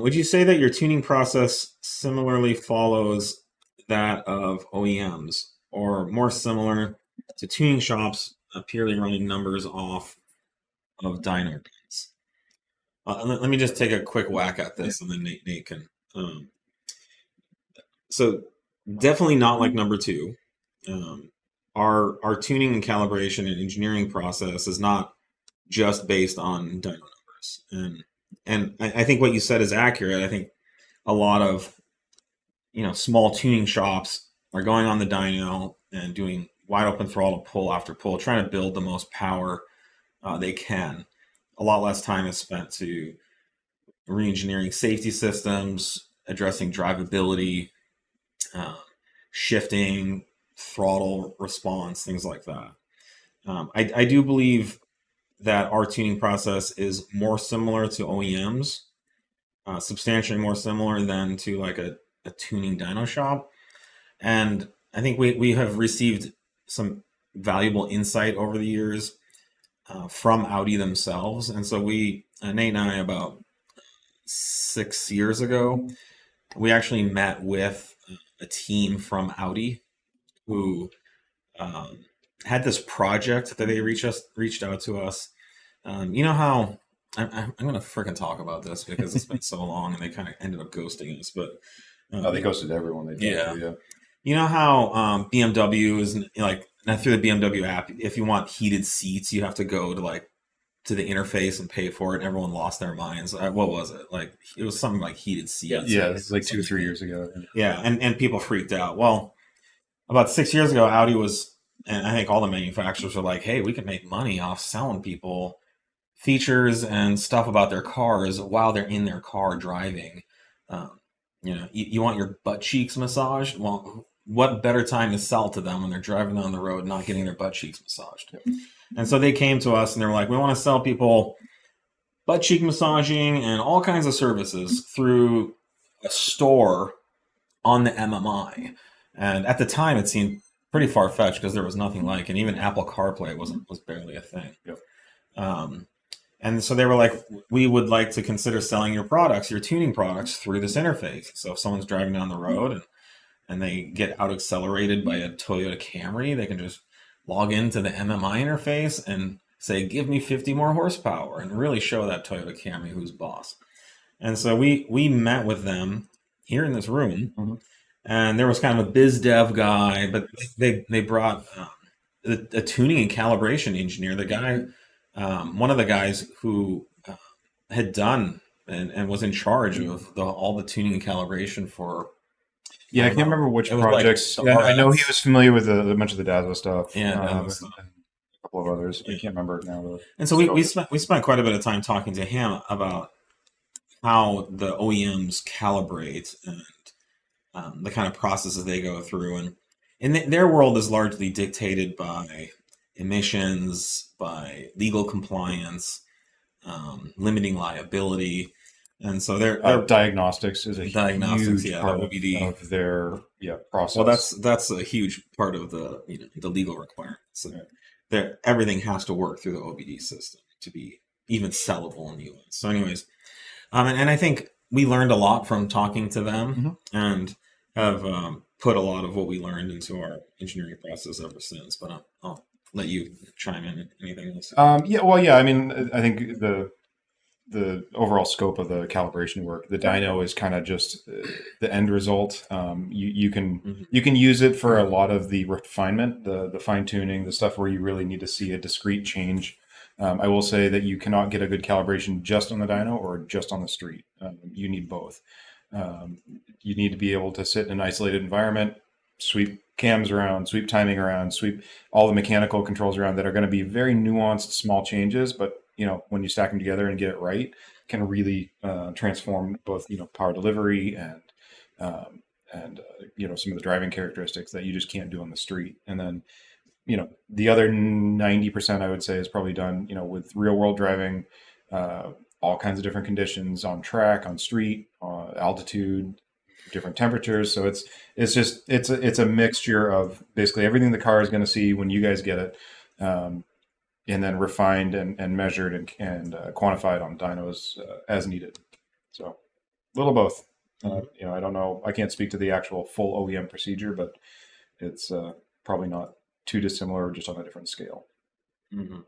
Would you say that your tuning process similarly follows that of OEMs, or more similar to tuning shops purely running numbers off of dyno guns? Let me just take a quick whack at this, and then Nate can. So definitely not like number two. Our tuning and calibration and engineering process is not just based on dyno numbers, and I think what you said is accurate. I think a lot of small tuning shops are going on the dyno and doing wide open throttle pull after pull, trying to build the most power they can. A lot less time is spent to re-engineering safety systems, addressing drivability, shifting, throttle response, things like that. I do believe that our tuning process is more similar to OEMs, substantially more similar than to like a tuning dyno shop. And I think we have received some valuable insight over the years from Audi themselves. And so Nate and I, about 6 years ago, we actually met with a team from Audi who had this project that they reached out to us. You know how I'm going to freaking talk about this because it's been so long and they kind of ended up ghosting us, but they ghosted everyone. They did. Yeah. You know how BMW is like, through the BMW app, if you want heated seats, you have to go to the interface and pay for it, and everyone lost their minds. What was it? Like, it was something like heated seats. Yeah, it's like 2 or 3 years ago. Yeah, and people freaked out. Well, about 6 years ago, Audi was, and I think all the manufacturers were like, hey, we can make money off selling people features and stuff about their cars while they're in their car driving. You want your butt cheeks massaged? Well, what better time to sell to them when they're driving down the road not getting their butt cheeks massaged? And so they came to us and they were like, we want to sell people butt cheek massaging and all kinds of services through a store on the MMI. And at the time, it seemed pretty far-fetched because there was nothing like, and even Apple CarPlay was barely a thing. Yep. And so they were like, we would like to consider selling your products, your tuning products, through this interface. So if someone's driving down the road and they get out accelerated by a Toyota Camry, they can just log into the MMI interface and say, give me 50 more horsepower, and really show that Toyota Camry who's boss. And so we met with them here in this room, mm-hmm. and there was kind of a biz dev guy, but they brought a tuning and calibration engineer, the guy, one of the guys who had done and was in charge of all the tuning and calibration for. Yeah, I can't remember which projects. Like, I know he was familiar with a bunch of the Dazzle stuff. Yeah, and a couple of others. I can't remember it now. Though. And so we spent quite a bit of time talking to him about how the OEMs calibrate and the kind of processes they go through. And their world is largely dictated by emissions, by legal compliance, limiting liability. And so their diagnostics is a huge part OBD of their process. Well, that's a huge part of the the legal requirements. So everything has to work through the OBD system to be even sellable in the US. So, anyways, and I think we learned a lot from talking to them, mm-hmm. and have put a lot of what we learned into our engineering process ever since. But I'll let you chime in. Anything else? I mean, I think the overall scope of the calibration work, the dyno is kind of just the end result. You can use it for a lot of the refinement, the fine tuning, the stuff where you really need to see a discrete change. I will say that you cannot get a good calibration just on the dyno or just on the street. You need both. You need to be able to sit in an isolated environment, sweep cams around, sweep timing around, sweep all the mechanical controls around that are going to be very nuanced, small changes, but when you stack them together and get it right, can really transform both power delivery and some of the driving characteristics that you just can't do on the street. And then the other 90% I would say is probably done with real world driving, all kinds of different conditions on track, on street, altitude, different temperatures. So it's a mixture of basically everything the car is going to see when you guys get it. And then refined and measured and quantified on dynos as needed. So, little both. Mhm. I don't know. I can't speak to the actual full OEM procedure, but it's probably not too dissimilar, just on a different scale. Mhm.